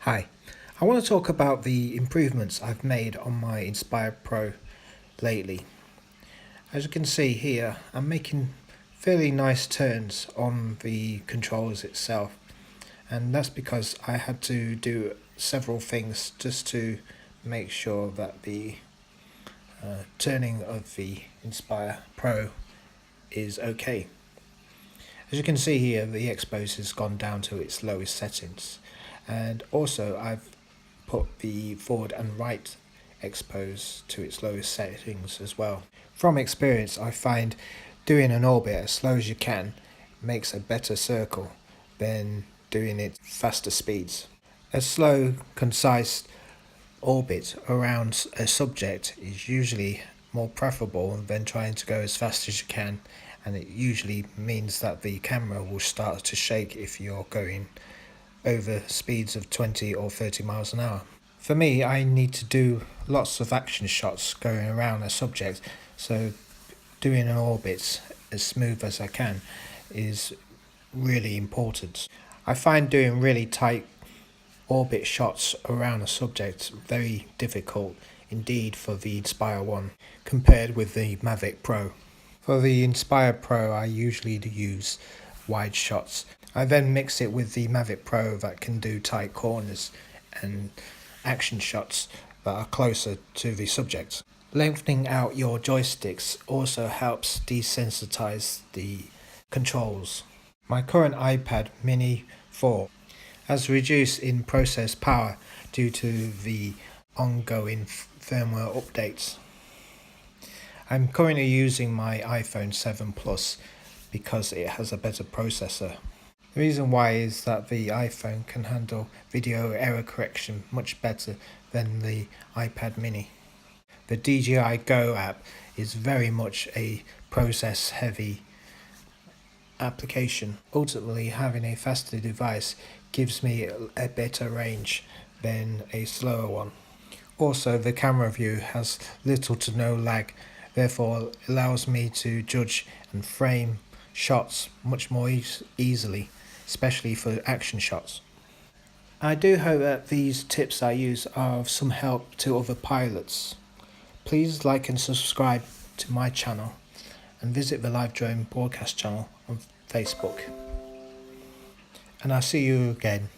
Hi, I want to talk about the improvements I've made on my Inspire Pro lately. As you can see here, I'm making fairly nice turns on the controls itself, and that's because I had to do several things just to make sure that the turning of the Inspire Pro is okay. As you can see here, the expos has gone down to its lowest settings, and also I've put the forward and right expos to its lowest settings as well. From experience, I find doing an orbit as slow as you can makes a better circle than doing it faster speeds. A slow, concise orbit around a subject is usually more preferable than trying to go as fast as you can, and it usually means that the camera will start to shake if you're going over speeds of 20 or 30 miles an hour. For me, I need to do lots of action shots going around a subject, so doing an orbit as smooth as I can is really important. I find doing really tight orbit shots around a subject very difficult indeed for the Inspire 1 compared with the Mavic Pro. For the Inspire Pro, I usually use wide shots. I then mix it with the Mavic Pro that can do tight corners and action shots that are closer to the subject. Lengthening out your joysticks also helps desensitize the controls. My current iPad Mini 4 has reduced in process power due to the ongoing firmware updates. I'm currently using my iPhone 7 Plus because it has a better processor. The reason why is that the iPhone can handle video error correction much better than the iPad Mini. The DJI Go app is very much a process heavy application. Ultimately, having a faster device gives me a better range than a slower one. Also, the camera view has little to no lag, therefore allows me to judge and frame shots much more easily, especially for action shots. I do hope that these tips I use are of some help to other pilots. Please like and subscribe to my channel and visit the Live Drone broadcast channel on Facebook. And I'll see you again.